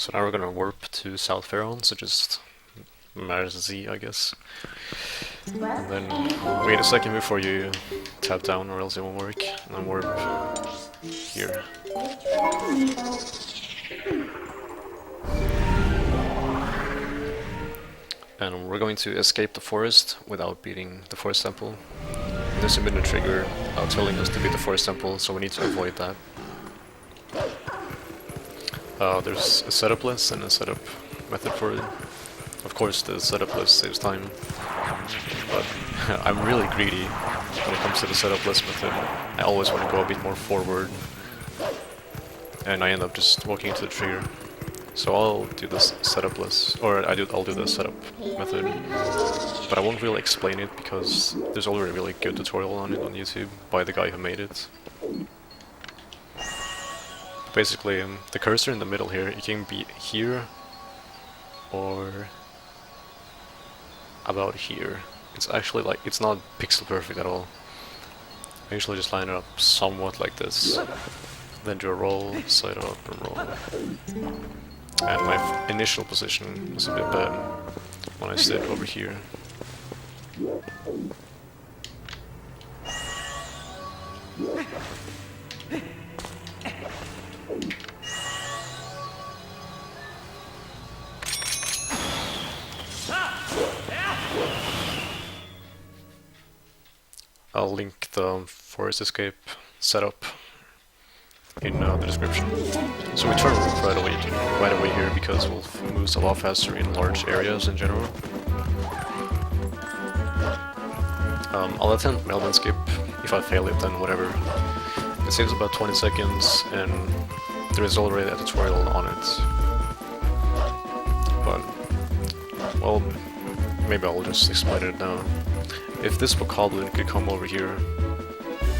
So now we're gonna warp to South Fairhorn, so just mash Z, I guess. And then wait a second before you tap down or else it won't work. And then warp here. And we're going to escape the forest without beating the forest temple. There's been a trigger telling us to beat the forest temple, so we need to avoid that. There's a setup list and a setup method for it. Of course, the setup list saves time, but I'm really greedy when it comes to the setup list method. I always want to go a bit more forward, and I end up just walking into the trigger. So I'll do this setup list, or I'll do the setup method, but I won't really explain it because there's already a really good tutorial on it on YouTube by the guy who made it. Basically, the cursor in the middle here, it can be here or about here. It's actually like, it's not pixel perfect at all. I usually just line it up somewhat like this, then do a roll, side up and roll. And my initial position was a bit bad when I stood over here. I'll link the forest escape setup in the description. So we turn right away here because Wolf moves a lot faster in large areas in general. I'll attempt Melbourne skip. If I fail it, then whatever. It saves about 20 seconds, and there is already a tutorial on it. But, well, maybe I'll just explain it now. If this bokoblin could come over here,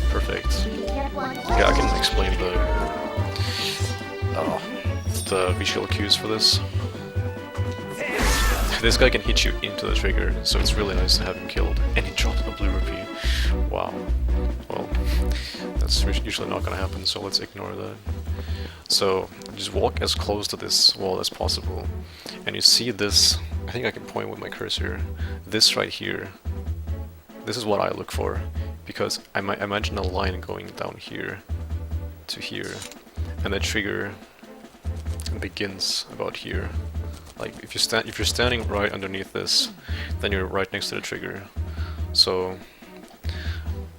perfect. Yeah, I can explain the visual cues for this. This guy can hit you into the trigger, so it's really nice to have him killed. And he dropped a blue rupee. Wow. Well, that's usually not gonna happen, so let's ignore that. So, just walk as close to this wall as possible. And you see this, I think I can point with my cursor, this right here. This is what I look for, because I might imagine a line going down here to here, and the trigger begins about here. Like if you're standing right underneath this, then you're right next to the trigger. So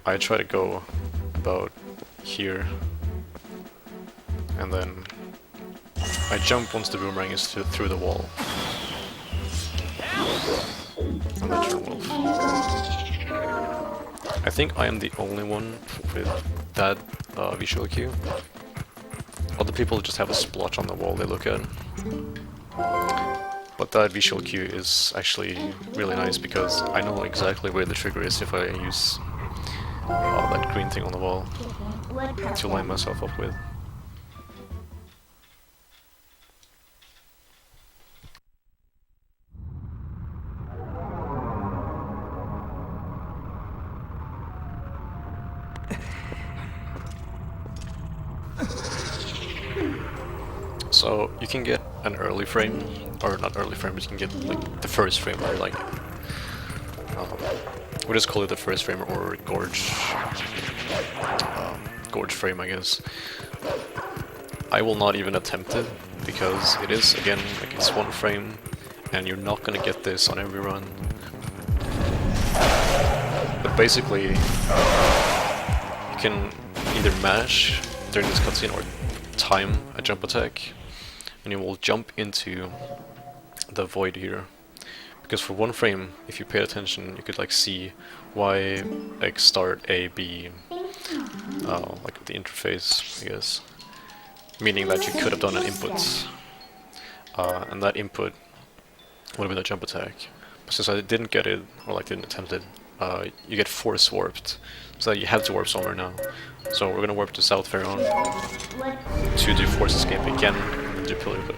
I try to go about here, and then I jump once the boomerang is through the wall. And then turn wolf. I think I am the only one with that visual cue. Other people just have a splotch on the wall they look at. But that visual cue is actually really nice because I know exactly where the trigger is if I use that green thing on the wall to line myself up with. So you can get an early frame, or not early frame, but you can get like the first frame, or like we'll just call it the first frame or gorge frame, I guess. I will not even attempt it because it is, again, like it's one frame, and you're not gonna get this on every run. But basically, you can either mash during this cutscene or time a jump attack, and you will jump into the void here. Because for one frame, if you pay attention, you could like see Y, X, start, A, B, like the interface, I guess. Meaning that you could have done an input, and that input would have been a jump attack. But since I didn't get it, or like didn't attempt it, you get force warped. So you have to warp somewhere now. So we're gonna warp to South Fairhorn to do force escape again, and then do pillar whip.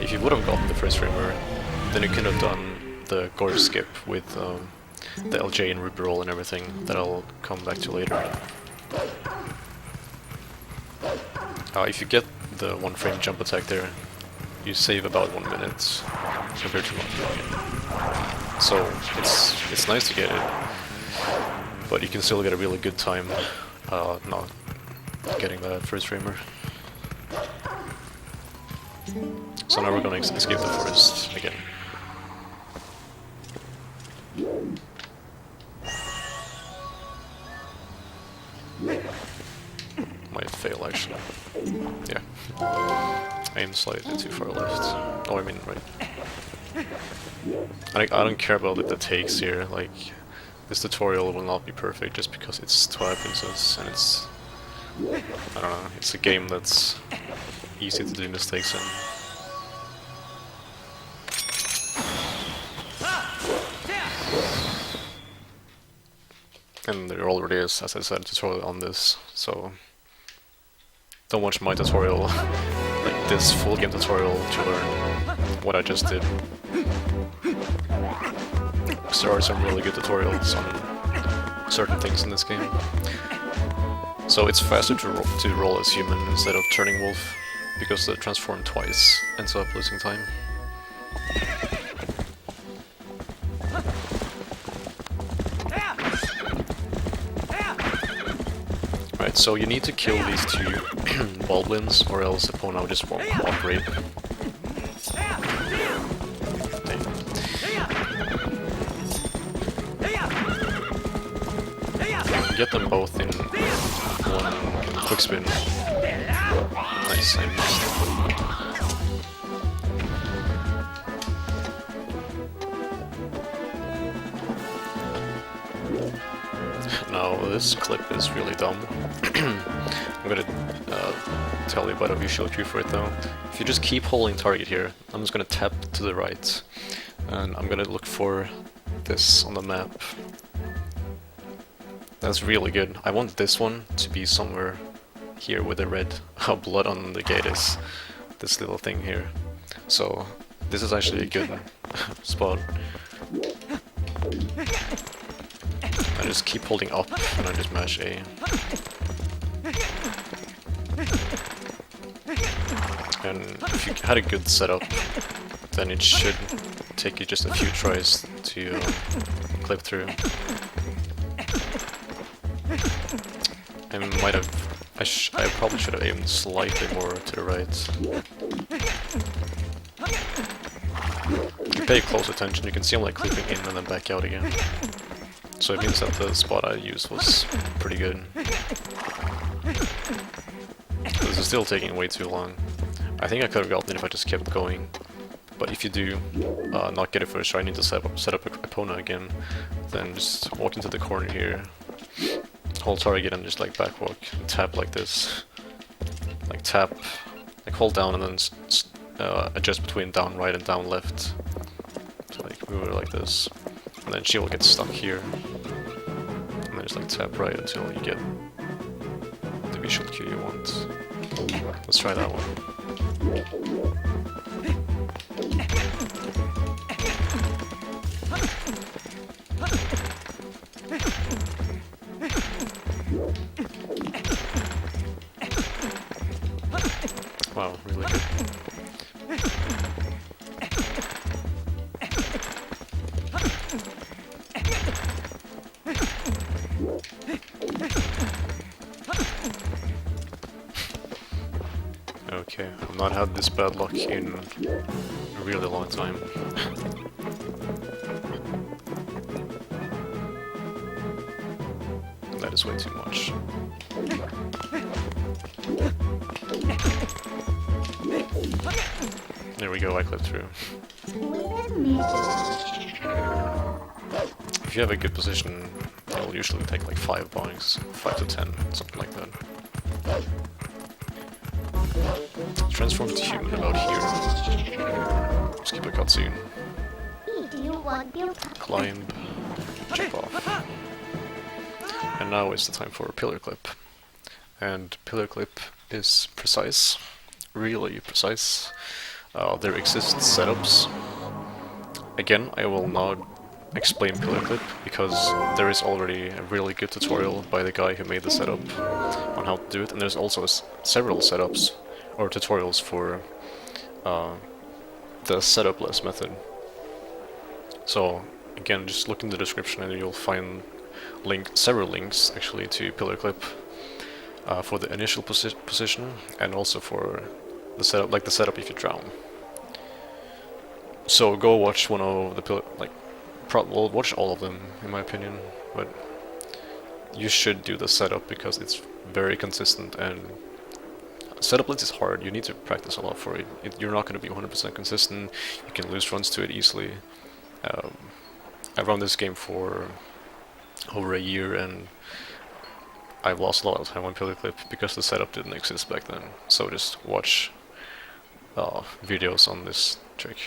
If you would have gotten the first framer, then you could have done the gorge skip with the LJ and Ruby roll and everything that I'll come back to later. If you get the 1 frame jump attack there, you save about 1 minute compared to not doing it. So it's nice to get it, but you can still get a really good time not getting that first framer. So now we're gonna escape the forest again. Might fail actually. Yeah. Aim slightly too far left. Oh, I mean right. I don't care about the takes here, like, this tutorial will not be perfect just because it's Twilight Princess and it's... I don't know, it's a game that's easy to do mistakes in. And there already is, as I said, a tutorial on this, so don't watch my tutorial, like this full game tutorial, to learn what I just did. Because there are some really good tutorials on certain things in this game. So it's faster to roll as human instead of turning wolf, because the transform twice ends up losing time. Right, so you need to kill these two Boblins, or else Epona just won't cooperate. Get them both in one quick spin. Nice, I missed. Now this clip is really dumb. I'm gonna tell you about a visual cue for it though. If you just keep holding target here, I'm just gonna tap to the right, and I'm gonna look for this on the map. That's really good. I want this one to be somewhere here where the red blood on the gate is. This little thing here. So this is actually a good spot. I just keep holding up and I just mash A. And if you had a good setup, then it should take you just a few tries to clip through. I might have... I probably should have aimed slightly more to the right. If you pay close attention, you can see I'm like clipping in and then back out again. So it means that the spot I used was pretty good. This is still taking way too long. I think I could have gotten it if I just kept going. But if you do not get it first try, I need to set up Epona again. Then just walk into the corner here. Hold target and just like backwalk, tap like this, like tap, like hold down and then adjust between down right and down left. So like move it like this, and then she will get stuck here, and then just like tap right until you get the visual cue you want. Let's try that one. Wow, really good. Okay, I've not had this bad luck in a really long time. That is way too much. There we go, I clipped through. If you have a good position, it'll usually take like 5 bongs, 5 to 10, something like that. Transform to human about here. Skip a cutscene. Climb, jump off. And now is the time for a pillar clip. And pillar clip is precise, really precise. There exist setups. Again, I will not explain pillar clip, because there is already a really good tutorial by the guy who made the setup on how to do it, and there's also several setups or tutorials for the setup-less method. So again, just look in the description and you'll find several links actually to pillar clip for the initial position, and also for the setup, like the setup if you drown. So go watch one of the pillar, well, watch all of them in my opinion, but you should do the setup because it's very consistent, and setup blitz is hard. You need to practice a lot for it. You're not going to be 100% consistent. You can lose runs to it easily. I run this game for over a year, and I've lost a lot of time on pillar clip because the setup didn't exist back then. So just watch videos on this trick.